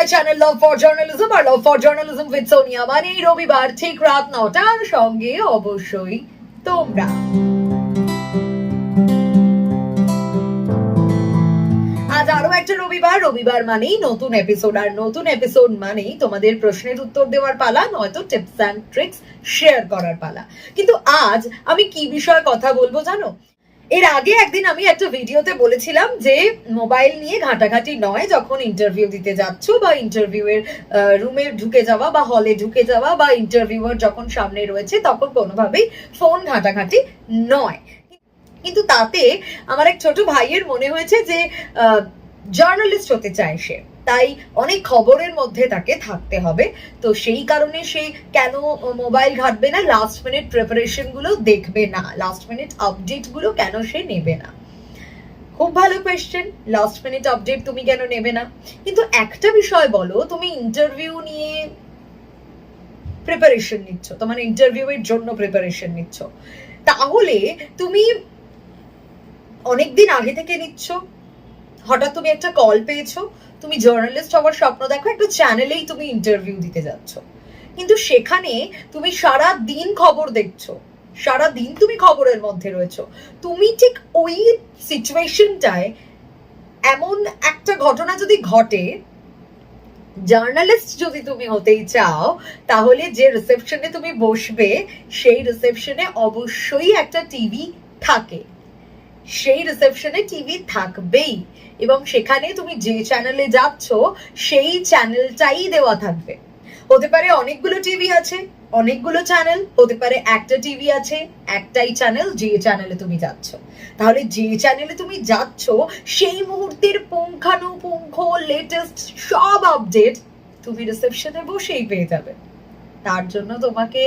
My channel love for journalism আর love for journalism with Sonia. মানে এই রবিবার ঠিক রাত 9টার সঙ্গে অবশ্যই তোমরা। আজ আরো একটা রবিবার মানেই নতুন এপিসোড, আর নতুন এপিসোড মানেই তোমাদের প্রশ্নের উত্তর দেওয়ার পালা, নয়তো টিপস অ্যান্ড ট্রিক্স শেয়ার করার পালা। কিন্তু আজ আমি কি বিষয়ে কথা বলবো জানো? এর আগে একদিন আমি একটা ভিডিওতে বলেছিলাম যে মোবাইল নিয়ে ঘাটাঘাটি নয় যখন ইন্টারভিউ দিতে যাচ্ছ, বা ইন্টারভিউ এর রুমে ঢুকে যাওয়া বা হলে ঢুকে যাওয়া, বা ইন্টারভিউয়ার যখন সামনে রয়েছে তখন কোনোভাবেই ফোন ঘাটাঘাটি নয়। কিন্তু তাতে আমার এক ছোট ভাইয়ের মনে হয়েছে যে জার্নালিস্ট হতে চায় সে, তাই অনেক খবরের মধ্যে তাকে থাকতে হবে। তো সেই কারণে সে কেন মোবাইল ঘাটবে না, লাস্ট মিনিট প্রিপারেশন গুলো দেখবে না, লাস্ট মিনিট আপডেট গুলো কেন সে নেবে না? খুব ভালো কোয়েশ্চেন, লাস্ট মিনিট আপডেট তুমি কেন নেবে না? কিন্তু একটা বিষয় বলো, তুমি ইন্টারভিউ নিয়ে প্রিপারেশন নিচ্ছ, তোমার ইন্টারভিউ এর জন্য প্রিপারেশন নিচ্ছ, তাহলে তুমি অনেকদিন আগে থেকে নিচ্ছ, হঠাৎ তুমি একটা কল পেয়েছো, তুমি জার্নালিস্ট হওয়ার স্বপ্ন দেখো, একটা চ্যানেলেই তুমি ইন্টারভিউ দিতে যাচ্ছ, কিন্তু সেখানে তুমি সারা দিন খবর দেখছো, সারা দিন তুমি খবরের মধ্যে রয়েছো, তুমি ঠিক ওই সিচুয়েশনটায় এমন একটা ঘটনা যদি ঘটে, জার্নালিস্ট যদি তুমি হতেই চাও, তাহলে যে রিসেপশনে তুমি বসবে সেই রিসেপশনে অবশ্যই একটা টিভি থাকে, সেই রিসেপশনে টিভি থাকবেই, এবং সেখানে তুমি যে চ্যানেলে যাচ্ছ সেই চ্যানেলটাই দেওয়া থাকবে। হতে পারে অনেকগুলো টিভি আছে, অনেকগুলো চ্যানেল, হতে পারে একটা টিভি আছে, একটাই চ্যানেল, যে চ্যানেলে তুমি যাচ্ছ। তাহলে যে চ্যানেলে তুমি যাচ্ছ সেই মুহূর্তের পুঙ্খানুপুঙ্খ লেটেস্ট সব আপডেট তুমি রিসেপশনে বসেই পেয়ে যাবে। তার জন্য তোমাকে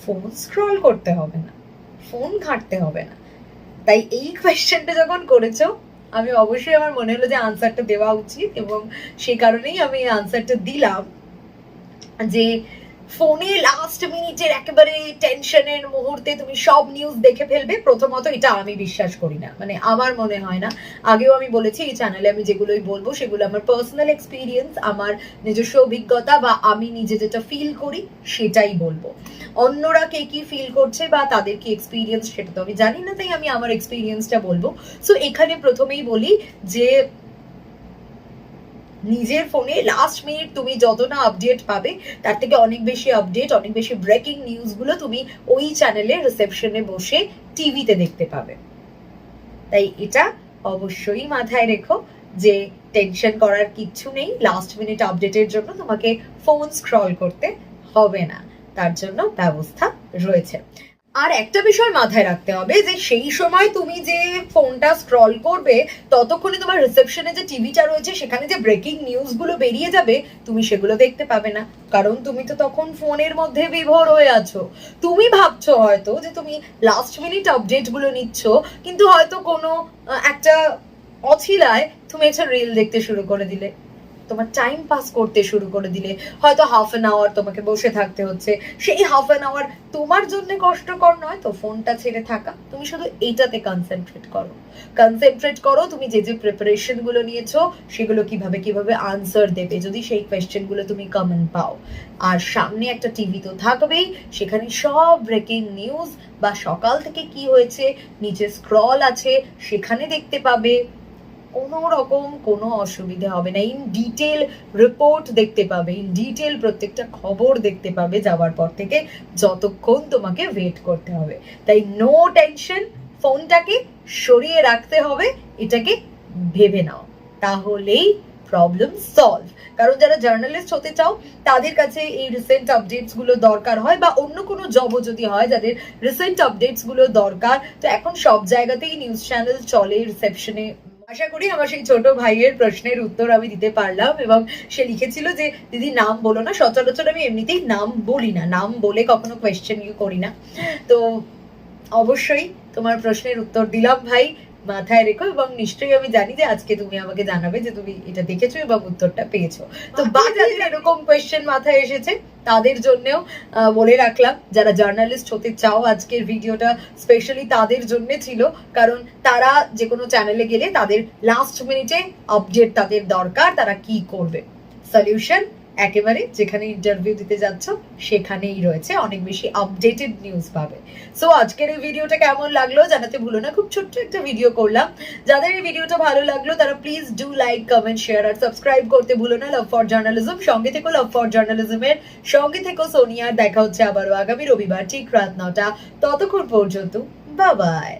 ফোন স্ক্রল করতে হবে না, ফোন ঘাঁটতে হবে না। তাই এই কোয়েশ্চেনটা যখন করেছো, আমি অবশ্যই আমার মনে হলো যে আনসারটা দেওয়া উচিত, এবং সেই কারণেই আমি আনসারটা দিলাম যে ফোনে লাস্ট মিনিটের একেবারে টেনশনের মুহূর্তে তুমি সব নিউজ দেখে ফেলবে। প্রথমত এটা আমি বিশ্বাস করি না, মানে আমার মনে হয় না। আগেও আমি বলেছি এই চ্যানেলে আমি যেগুলোই বলবো সেগুলো আমার পার্সোনাল এক্সপিরিয়েন্স, আমার নিজস্ব অভিজ্ঞতা, বা আমি নিজে যেটা ফিল করি সেটাই বলবো। অন্যরা কে কি ফিল করছে বা তাদের কি এক্সপিরিয়েন্স সেটা তো আমি জানি না, তাই আমি আমার এক্সপিরিয়েন্সটা বলবো। সো এখানে প্রথমেই বলি যে নিজের ফোনে লাস্ট মিনিট তুমি যত না আপডেট পাবে, তার থেকে অনেক বেশি আপডেট, অনেক বেশি ব্রেকিং নিউজ গুলো তুমি ওই চ্যানেলে রিসেপশনে বসে টিভিতে দেখতে পাবে। তাই এটা অবশ্যই মাথায় রেখো যে টেনশন করার কিচ্ছু নেই, লাস্ট মিনিট আপডেটের জন্য তোমাকে ফোন স্ক্রল করতে হবে না, তার জন্য ব্যবস্থা রয়েছে। আর একটা বিষয় মাথায় রাখতে হবে যে সেই সময় তুমি যে ফোনটা স্ক্রল করবে, ততক্ষণে তোমার রিসেপশনে যে টিভিটা রয়েছে সেখানে যে ব্রেকিং নিউজ গুলো বেরিয়ে যাবে তুমি সেগুলো দেখতে পাবে না, কারণ তুমি তো তখন ফোনের মধ্যে বিভোর হয়ে আছো। তুমি ভাবছো হয়তো যে তুমি লাস্ট মিনিট আপডেট গুলো নিচ্ছ, কিন্তু হয়তো কোনো একটা অছিলায় তুমি একটা রিল দেখতে শুরু করে দিলে, তোমার টাইম পাস করতে শুরু করে দিলে, হয়তো হাফ অ্যান আওয়ার তোমাকে বসে থাকতে হচ্ছে। সেই হাফ অ্যান আওয়ার তোমার জন্য কষ্টকর নয় তো, ফোনটা ছেড়ে থাকা। তুমি শুধু এইটাতে কনসেন্ট্রেট করো তুমি যে যে প্রিপারেশন গুলো নিয়েছো সেগুলো কিভাবে আনসার দেবে যদি সেই কোয়েশ্চেন গুলো তুমি কমন পাও। আর সামনে একটা টিভি তো থাকবেই, সেখানে সব ব্রেকিং নিউজ বা সকাল থেকে কি হয়েছে নিচে স্ক্রল আছে সেখানে দেখতে পাবে। কোনো রকম কোনো অসুবিধা হবে না, ইন ডিটেল রিপোর্ট দেখতে পাবে, ইন ডিটেল প্রত্যেকটা খবর দেখতে পাবে যাওয়ার পর থেকে, যতক্ষণ তোমাকে ওয়েট করতে হবে। তাই নো টেনশন, ফোনটাকে সরিয়ে রাখতে হবে, এটাকে ভেবে নাও, তাহলেই প্রবলেম সলভ। কারণ যারা জার্নালিস্ট হতে চাও তাদের কাছে এই রিসেন্ট আপডেটস গুলো দরকার হয়, বা অন্য কোনো জবও যদি হয় যাদের রিসেন্ট আপডেটস গুলো দরকার, তো এখন সব জায়গাতেই নিউজ চ্যানেল চলে রিসেপশনে। আশা করি আমার সেই ছোট ভাইয়ের প্রশ্নের উত্তর আমি দিতে পারলাম। এবং সে লিখেছিল যে দিদি নাম বলো না, সচরাচর আমি এমনিতেই নাম বলি না, নাম বলে কখনো কোয়েশ্চেন করি না। তো অবশ্যই তোমার প্রশ্নের উত্তর দিলাম ভাই, মাথায় রেখো, এবং নিশ্চয়ই আমি জানি যে আজকে তুমি আমাকে জানাবে যে তুমি এটা দেখেছো এবং উত্তরটা পেয়েছো। তো বাকি যাদের এরকম কোয়েশ্চেন মাথায় এসেছে তাদের জন্যও বলে রাখলাম, যারা জার্নালিস্ট হতে চাও আজকের ভিডিওটা স্পেশালি তাদের জন্য ছিল, কারণ তারা যে কোনো চ্যানেলে গেলে তাদের লাস্ট মিনিটে আপডেট তাদের দরকার, তারা কি করবে। সলিউশন একেবারে যেখানে ইন্টারভিউ দিতে যাচ্ছ সেখানেই রয়েছে, অনেক বেশি আপডেটেড নিউজ পাবে। সো আজকের এই ভিডিওটা কেমন লাগলো জানাতে ভুলো না, খুব ছোট্ট একটা ভিডিও করলাম। যাদের এই ভিডিওটা ভালো লাগলো তারা please do like, comment, share আর সাবস্ক্রাইব করতে ভুলো না। লাভ ফর জার্নালিজম সঙ্গে থেকো, লাভ ফর জার্নালিজমের সঙ্গে থেকো সোনিয়ার। দেখা হচ্ছে আবারও আগামী রবিবার ঠিক রাত 9টা। ততক্ষণ পর্যন্ত বাই বাই।